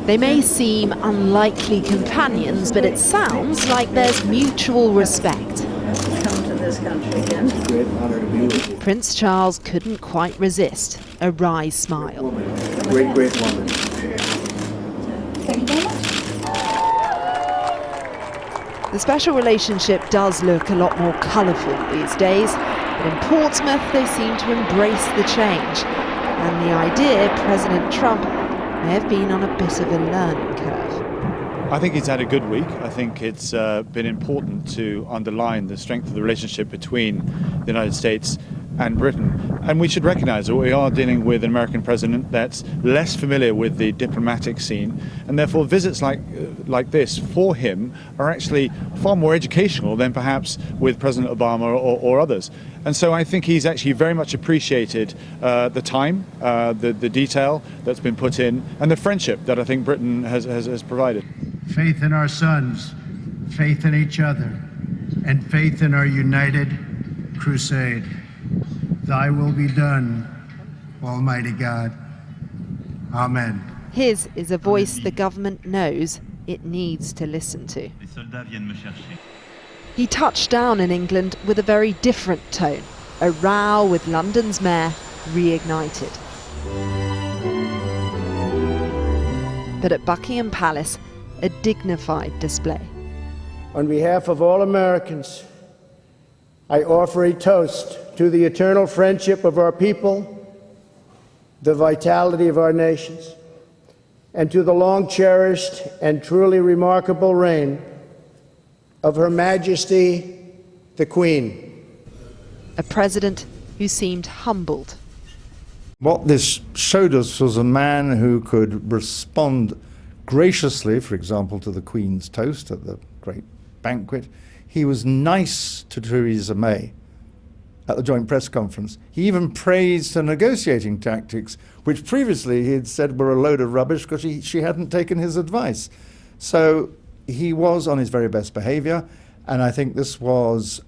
They may seem unlikely companions, but it sounds like there's mutual respect. Come to this country again. It's a great honor to be with you. Prince Charles couldn't quite resist a wry smile. A great, great woman. Thank you very much. The special relationship does look a lot more colourful these days, but in Portsmouth they seem to embrace the change. And the idea President Trump may have been on a bit of a learning curve. I think he's had a good week. I think it's been important to underline the strength of the relationship between the United States and Britain. And we should recognise that we are dealing with an American president that's less familiar with the diplomatic scene, and therefore visits like this for him are actually far more educational than perhaps with President Obama or others. And so I think he's actually very much appreciated the time, the detail that's been put in, and the friendship that I think Britain has provided. Faith in our sons, faith in each other, and faith in our united crusade. Thy will be done, Almighty God. Amen. His is a voice the government knows it needs to listen to. He touched down in England with a very different tone, a row with London's mayor reignited. But at Buckingham Palace, a dignified display. On behalf of all Americans, I offer a toast to the eternal friendship of our people, the vitality of our nations, and to the long-cherished and truly remarkable reign of Her Majesty, the Queen. A president who seemed humbled. What this showed us was a man who could respond graciously, for example, to the Queen's toast at the great banquet. He was nice to Theresa May at the joint press conference. He even praised her negotiating tactics, which previously he had said were a load of rubbish because she hadn't taken his advice. So he was on his very best behaviour, and I think this was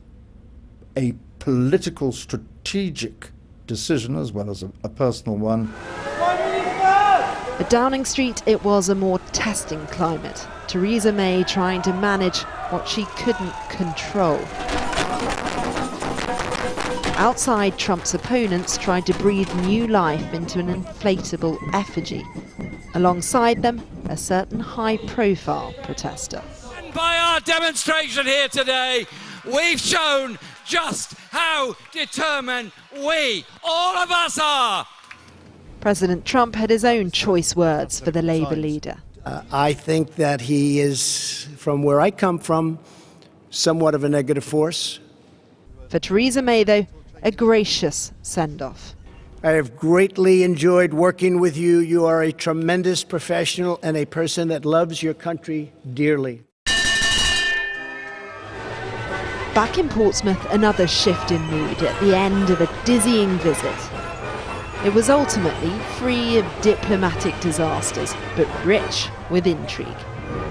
a political, strategic decision as well as a personal one. At Downing Street, it was a more testing climate. Theresa May trying to manage what she couldn't control. Outside, Trump's opponents tried to breathe new life into an inflatable effigy. Alongside them, a certain high-profile protester. And by our demonstration here today, we've shown just how determined we, all of us, are. President Trump had his own choice words for the Labour leader. I think that he is, from where I come from, somewhat of a negative force. For Theresa May, though, a gracious send-off. I have greatly enjoyed working with you. You are a tremendous professional and a person that loves your country dearly. Back in Portsmouth, another shift in mood at the end of a dizzying visit. It was ultimately free of diplomatic disasters, but rich with intrigue.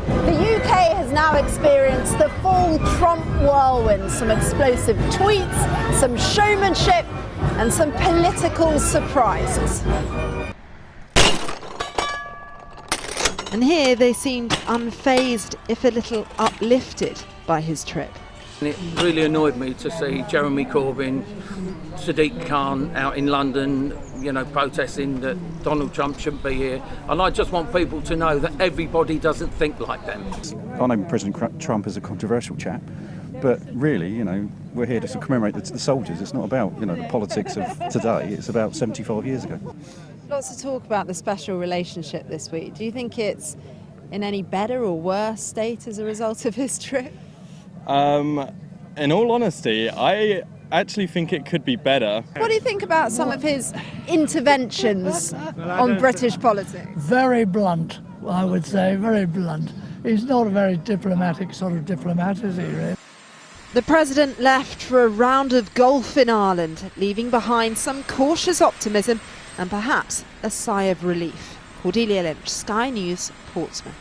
The UK has now experienced the full Trump whirlwind, some explosive tweets, some showmanship, and some political surprises. And here they seemed unfazed, if a little uplifted, by his trip. It really annoyed me to see Jeremy Corbyn, Sadiq Khan out in London, protesting that Donald Trump shouldn't be here. And I just want people to know that everybody doesn't think like them. I know President Trump is a controversial chap, but really, we're here to commemorate the soldiers. It's not about, the politics of today. It's about 75 years ago. Lots of talk about the special relationship this week. Do you think it's in any better or worse state as a result of his trip? In all honesty, I actually think it could be better. What do you think about some of his interventions on British politics? Very blunt, I would say, very blunt. He's not a very diplomatic sort of diplomat, is he, really? The president left for a round of golf in Ireland, leaving behind some cautious optimism and perhaps a sigh of relief. Cordelia Lynch, Sky News, Portsmouth.